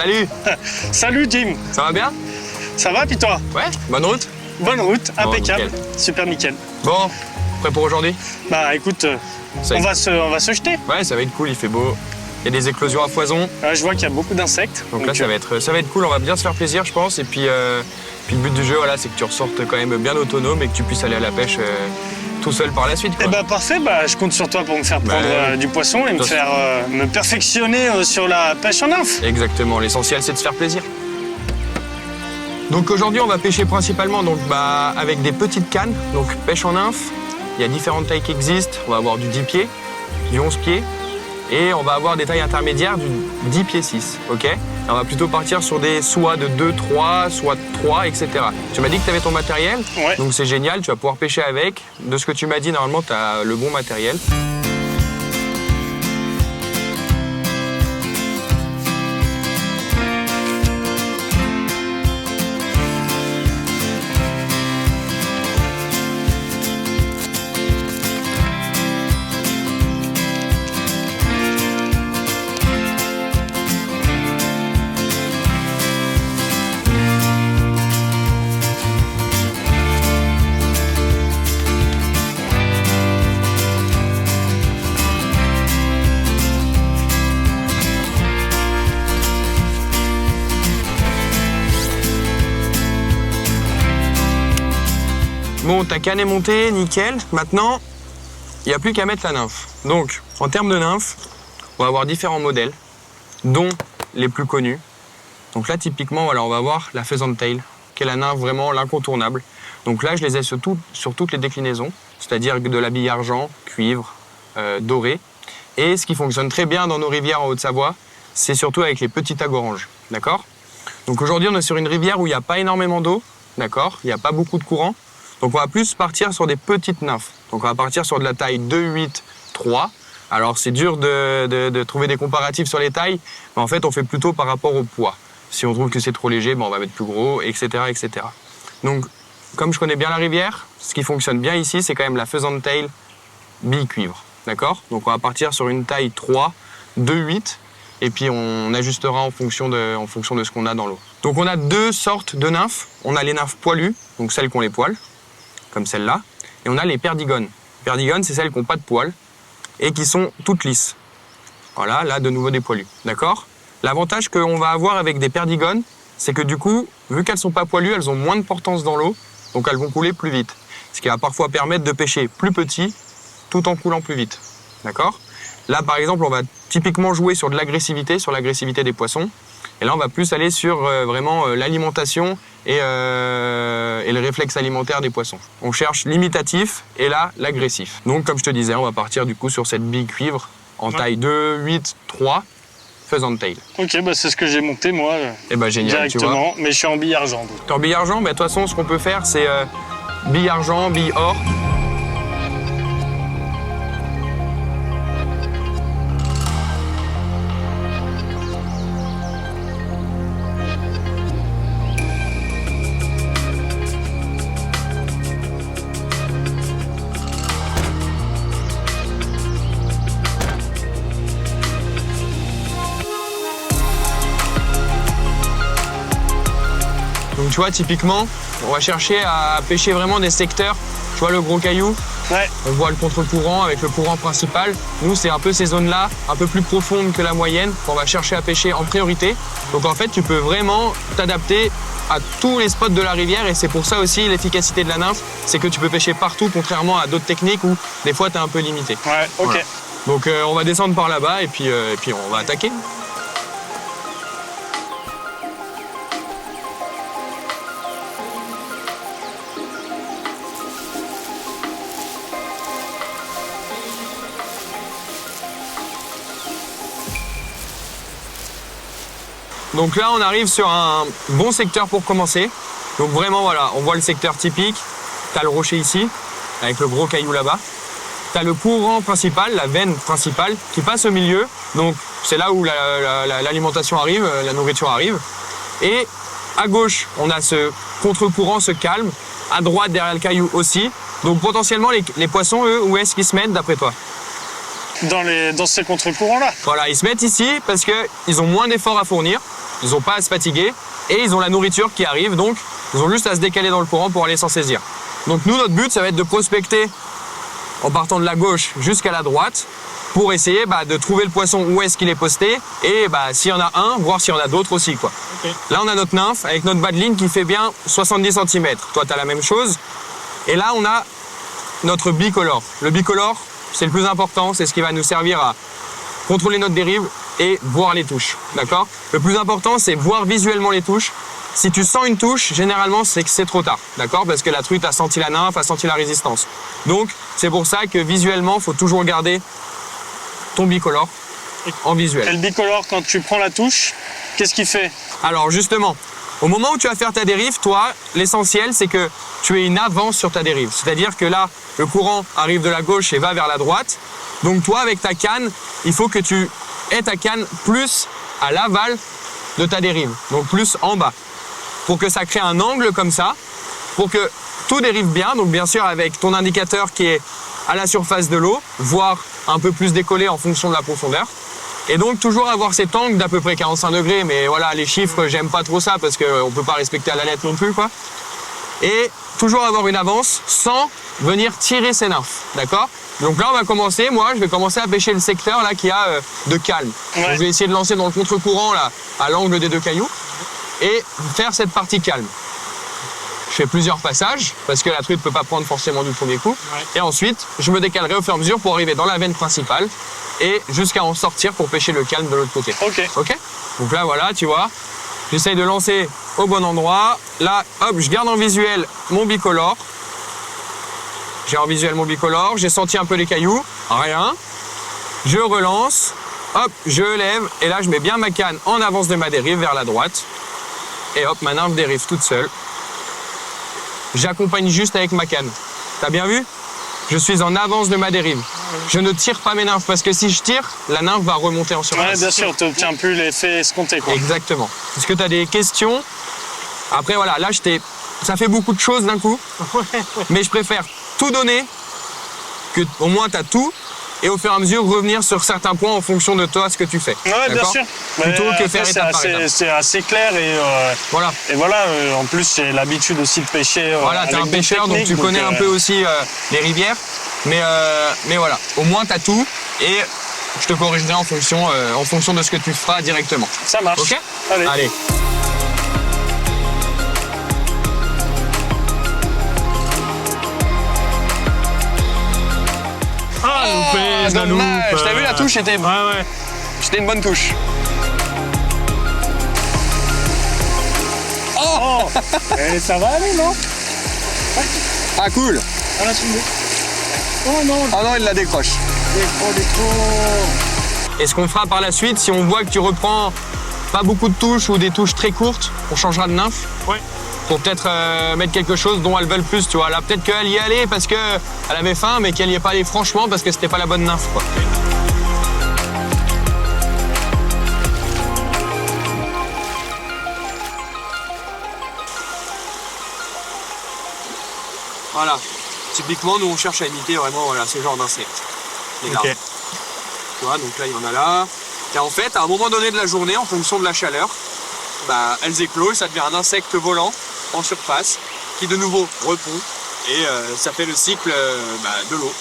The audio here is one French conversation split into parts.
Salut. Salut Jim. Ça va bien? Ça va, puis toi? Ouais, bonne route. Bonne route, impeccable. Nickel. Super nickel. Bon, prêt pour aujourd'hui? Bah écoute, on va se jeter. Ouais, ça va être cool, il fait beau. Il y a des éclosions à foison. Je vois qu'il y a beaucoup d'insectes. Donc là, ça va être cool, on va bien se faire plaisir, je pense. Et puis le but du jeu, voilà, c'est que tu ressortes quand même bien autonome et que tu puisses aller à la pêche tout seul par la suite, quoi. Eh bah parfait, je compte sur toi pour me faire prendre du poisson et me perfectionner sur la pêche en nymphe. Exactement, l'essentiel c'est de se faire plaisir. Donc aujourd'hui on va pêcher principalement avec des petites cannes, donc pêche en nymphe. Il y a différentes tailles qui existent, on va avoir du 10 pieds, du 11 pieds et on va avoir des tailles intermédiaires du 10 pieds 6, ok? Et on va plutôt partir sur des soit de 2, 3, soit 3, etc. Tu m'as dit que tu avais ton matériel, ouais. Donc c'est génial, tu vas pouvoir pêcher avec. De ce que tu m'as dit, normalement tu as le bon matériel. Bon, ta canne est montée, nickel. Maintenant, il n'y a plus qu'à mettre la nymphe. Donc, en termes de nymphe, on va avoir différents modèles, dont les plus connus. Donc là, typiquement, voilà, on va avoir la pheasant tail, qui est la nymphe vraiment l'incontournable. Donc là, je les ai sur toutes les déclinaisons, c'est-à-dire de la bille argent, cuivre, doré. Et ce qui fonctionne très bien dans nos rivières en Haute-Savoie, c'est surtout avec les petits tags orange, d'accord? Donc aujourd'hui, on est sur une rivière où il n'y a pas énormément d'eau, d'accord? Il n'y a pas beaucoup de courant. Donc on va plus partir sur des petites nymphes. Donc on va partir sur de la taille 2, 8, 3. Alors c'est dur de trouver des comparatifs sur les tailles, mais en fait on fait plutôt par rapport au poids. Si on trouve que c'est trop léger, on va mettre plus gros, etc., etc. Donc comme je connais bien la rivière, ce qui fonctionne bien ici, c'est quand même la pheasant tail bille cuivre. D'accord? Donc on va partir sur une taille 3, 2, 8, et puis on ajustera en fonction de ce qu'on a dans l'eau. Donc on a deux sortes de nymphes. On a les nymphes poilues, donc celles qui ont les poils, comme celle-là, et on a les perdigones. Les perdigones, c'est celles qui n'ont pas de poils et qui sont toutes lisses. Voilà, là, de nouveau des poilus, d'accord? L'avantage qu'on va avoir avec des perdigones, c'est que du coup, vu qu'elles ne sont pas poilues, elles ont moins de portance dans l'eau, donc elles vont couler plus vite. Ce qui va parfois permettre de pêcher plus petit, tout en coulant plus vite, d'accord? Là, par exemple, on va typiquement jouer sur de l'agressivité, sur l'agressivité des poissons. Et là, on va plus aller sur vraiment l'alimentation et le réflexe alimentaire des poissons. On cherche l'imitatif et là, l'agressif. Donc, comme je te disais, on va partir du coup sur cette bille cuivre en taille 2, 8, 3, pheasant tail. Ok, c'est ce que j'ai monté moi. Génial, directement, tu vois. Mais je suis en bille argent. T'es en bille argent? De toute façon, ce qu'on peut faire, c'est bille argent, bille or. Donc tu vois, typiquement, on va chercher à pêcher vraiment des secteurs. Tu vois le gros caillou? Ouais. On voit le contre-courant avec le courant principal. Nous, c'est un peu ces zones-là, un peu plus profondes que la moyenne, qu'on va chercher à pêcher en priorité. Donc en fait, tu peux vraiment t'adapter à tous les spots de la rivière et c'est pour ça aussi l'efficacité de la nymphe, c'est que tu peux pêcher partout, contrairement à d'autres techniques où des fois, tu es un peu limité. Ouais, ok. Voilà. Donc on va descendre par là-bas et puis on va attaquer. Donc là, on arrive sur un bon secteur pour commencer. Donc vraiment, voilà, on voit le secteur typique. Tu as le rocher ici, avec le gros caillou là-bas. Tu as le courant principal, la veine principale, qui passe au milieu. Donc c'est là où l'alimentation arrive, la nourriture arrive. Et à gauche, on a ce contre-courant, ce calme. À droite, derrière le caillou aussi. Donc potentiellement, les poissons, eux, où est-ce qu'ils se mettent d'après toi? Dans ces contre-courants-là. Voilà, ils se mettent ici parce qu'ils ont moins d'efforts à fournir. ils n'ont pas à se fatiguer et ils ont la nourriture qui arrive, donc ils ont juste à se décaler dans le courant pour aller s'en saisir. Donc nous, notre but, ça va être de prospecter en partant de la gauche jusqu'à la droite pour essayer de trouver le poisson où est-ce qu'il est posté et s'il y en a un, voir s'il y en a d'autres aussi, quoi. Okay. Là, on a notre nymphe avec notre bas de ligne qui fait bien 70 cm. Toi, tu as la même chose. Et là, on a notre bicolore. Le bicolore, c'est le plus important, c'est ce qui va nous servir à contrôler notre dérive et voir les touches, d'accord? Le plus important, c'est voir visuellement les touches. Si tu sens une touche, généralement, c'est que c'est trop tard, d'accord? Parce que la truite a senti la nymphe, a senti la résistance. Donc, c'est pour ça que visuellement, il faut toujours garder ton bicolore en visuel. Et le bicolore, quand tu prends la touche, qu'est-ce qu'il fait? Alors, justement, au moment où tu vas faire ta dérive, toi, l'essentiel, c'est que tu aies une avance sur ta dérive. C'est-à-dire que là, le courant arrive de la gauche et va vers la droite. Donc, toi, avec ta canne, il faut que tu aies ta canne plus à l'aval de ta dérive, donc plus en bas, pour que ça crée un angle comme ça, pour que tout dérive bien, donc bien sûr avec ton indicateur qui est à la surface de l'eau, voire un peu plus décollé en fonction de la profondeur. Et donc toujours avoir cet angle d'à peu près 45 degrés, mais voilà, les chiffres, j'aime pas trop ça parce qu'on ne peut pas respecter à la lettre non plus, quoi. Et toujours avoir une avance sans venir tirer ses nymphes, d'accord? Donc là, on va commencer, moi, je vais commencer à pêcher le secteur là qui a de calme. Ouais. Donc, je vais essayer de lancer dans le contre-courant là, à l'angle des deux cailloux, et faire cette partie calme. Je fais plusieurs passages, parce que la truite ne peut pas prendre forcément du premier coup. Ouais. Et ensuite, je me décalerai au fur et à mesure pour arriver dans la veine principale et jusqu'à en sortir pour pêcher le calme de l'autre côté. Ok. Ok? Donc là, voilà, tu vois, j'essaye de lancer au bon endroit. Là, hop, je garde en visuel mon bicolore. J'ai en visuel mon bicolore, j'ai senti un peu les cailloux, rien. Je relance, hop, je lève, et là, je mets bien ma canne en avance de ma dérive vers la droite. Et hop, ma nymphe dérive toute seule. J'accompagne juste avec ma canne. T'as bien vu? Je suis en avance de ma dérive. Je ne tire pas mes nymphes parce que si je tire, la nymphe va remonter en surface. Ouais, bien sûr, tu n'obtiens plus l'effet escompté, quoi. Exactement. Est-ce que tu as des questions? Après, voilà, là, ça fait beaucoup de choses d'un coup. Mais je préfère tout donner, que au moins tu as tout, et au fur et à mesure revenir sur certains points en fonction de toi, ce que tu fais. Ouais, bien sûr. Plutôt Mais que faire étape par étape. c'est assez clair et Voilà. et voilà. En plus, j'ai l'habitude aussi de pêcher. Voilà, tu es un pêcheur, donc tu connais un peu aussi les rivières. Mais voilà, au moins tu as tout, et je te corrigerai en fonction de ce que tu feras directement. Ça marche. Ok? Allez. Ah, loupé, dommage. T'as vu la touche, c'était une bonne touche. Oh. Et ça va aller, non? Ah cool. On a tombé. Oh non. Ah non, il la décroche. Et ce qu'on fera par la suite, si on voit que tu reprends pas beaucoup de touches ou des touches très courtes, on changera de nymphe. Ouais. Pour peut-être mettre quelque chose dont elles veulent plus, tu vois. Là, peut-être qu'elle y allait parce qu'elle avait faim, mais qu'elle y est pas allée franchement parce que c'était pas la bonne nymphe, quoi. Voilà. Typiquement, nous, on cherche à imiter vraiment ce genre d'insectes. Les larves. Ok. Tu vois, donc là, il y en a là. Et en fait, à un moment donné de la journée, en fonction de la chaleur, elles éclosent, ça devient un insecte volant en surface qui de nouveau repond et ça fait le cycle de l'eau.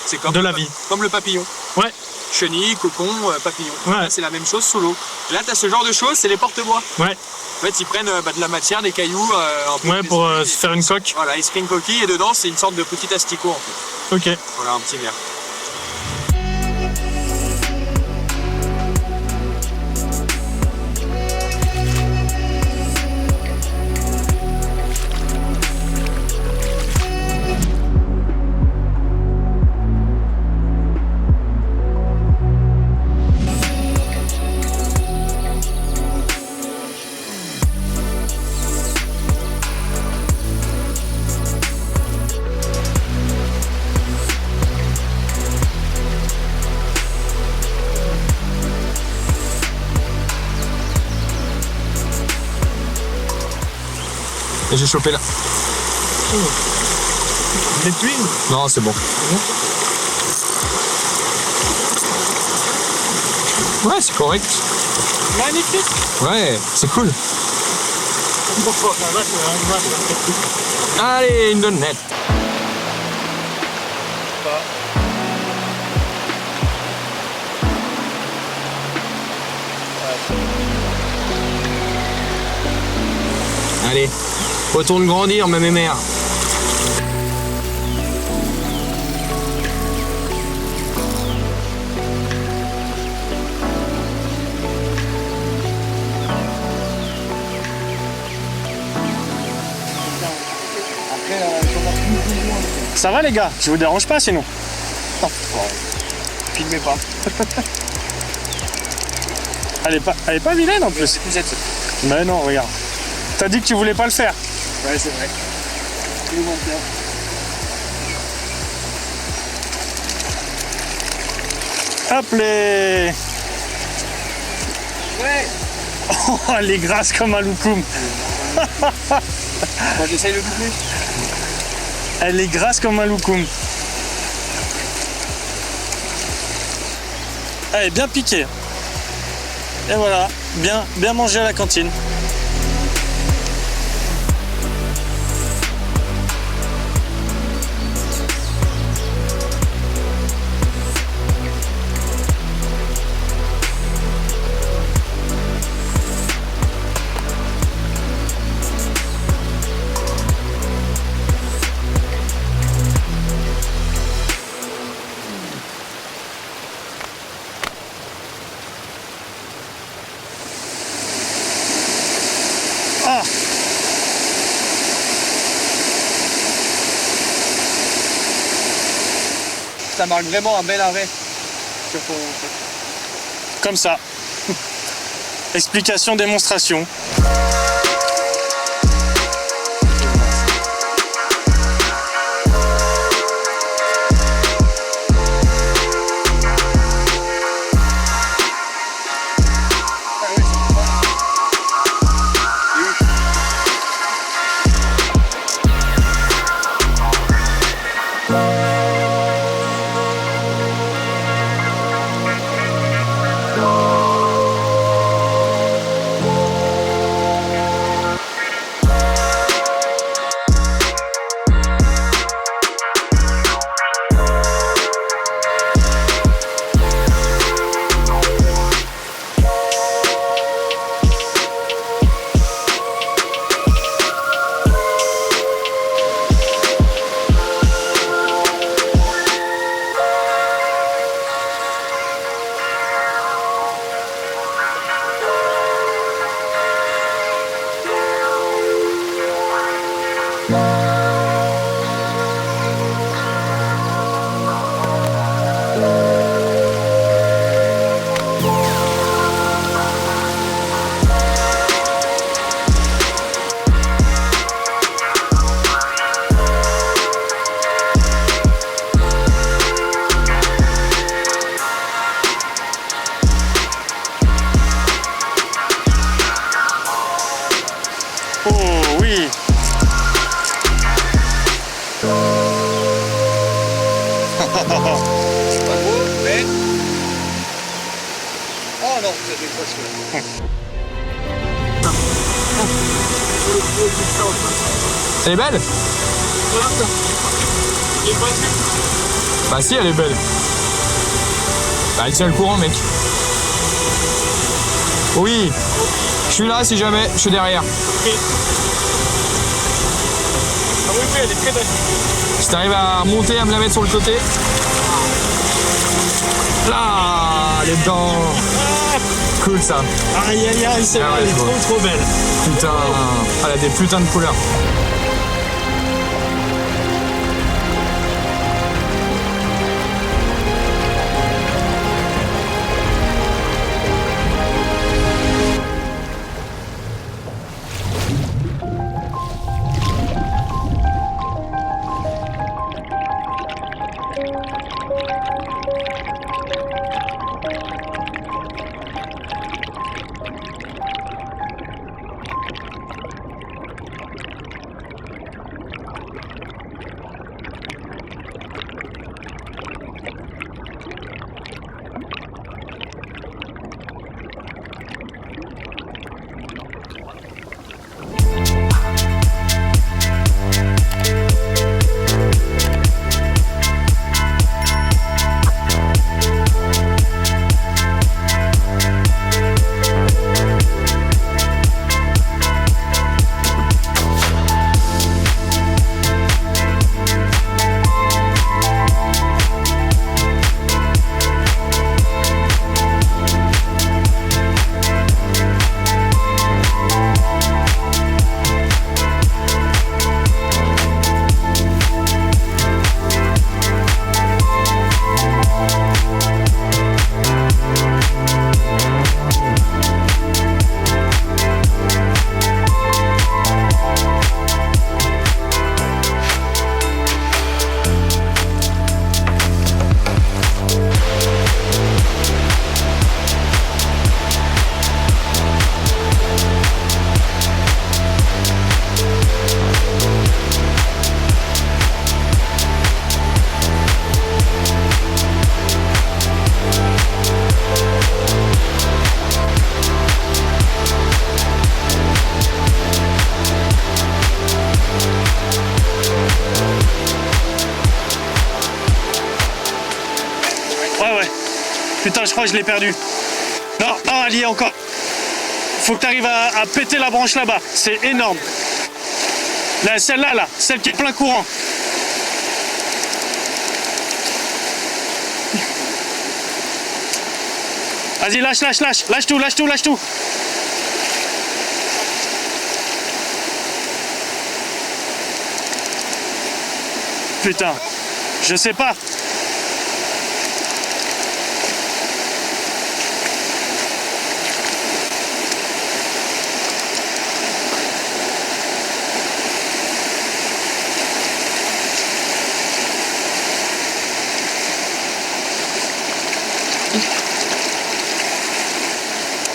C'est comme de la vie. Comme le papillon. Ouais. Chenille, cocon, papillon. Ouais. C'est la même chose sous l'eau. Et là, tu as ce genre de choses, c'est les porte-bois. Ouais. En fait, ils prennent de la matière, des cailloux, un peu pour se faire une coque. Voilà, ils se créent une coquille et dedans, c'est une sorte de petit asticot en fait. Ok. Voilà, un petit verre. Et j'ai chopé là. Des tuiles? Non, c'est bon. Ouais, c'est correct. Magnifique. Ouais, c'est cool. Allez, une donnette. Allez, retourne grandir, ma mémère. Ça va les gars? Je vous dérange pas sinon? Filmez pas. Elle est pas vilaine en plus. Mais non, regarde. T'as dit que tu voulais pas le faire. Ouais, c'est vrai. Tout le monde bien. Hop les. Ouais. Oh, elle est grasse comme un loukoum. Moi j'essaye le doubler. Elle est grasse comme un loukoum. Elle est bien piquée. Et voilà, bien mangé à la cantine. Ah, Ça marque vraiment un bel arrêt sur ton... comme ça. Explication, démonstration. Oh oui. Pas gros, mais... Oh non, c'est décroché. Elle est belle? Bah si, elle est belle. Bah elle tient le courant, mec. Oui. Je suis là si jamais, je suis derrière. Ah oui, elle est très belle. Si t'arrives à remonter, à me la mettre sur le côté. Là, elle est dedans. Cool ça. Aïe aïe aïe, c'est Ah ouais, elle est je vois. trop belle. Putain, elle a des putains de couleurs. Ouais. Putain, je crois que je l'ai perdu. Non, elle y est encore. Faut que tu arrives à péter la branche là-bas. C'est énorme. Là, celle-là, là, celle qui est plein courant. Vas-y, lâche tout. Putain, je sais pas.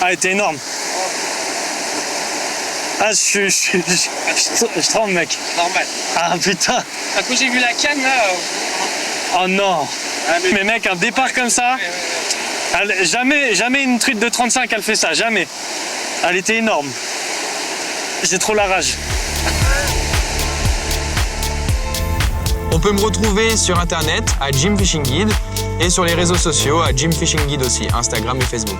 Ah, elle était énorme. Ah, je tremble, mec. Normal. Ah, putain. Quand j'ai vu la canne, là... Oh non. Ah, Mais mec, un départ comme ça, jamais une truite de 35 elle fait ça, jamais. Elle était énorme. J'ai trop la rage. On peut me retrouver sur internet à Jim Fishing Guide et sur les réseaux sociaux à Jim Fishing Guide aussi, Instagram et Facebook.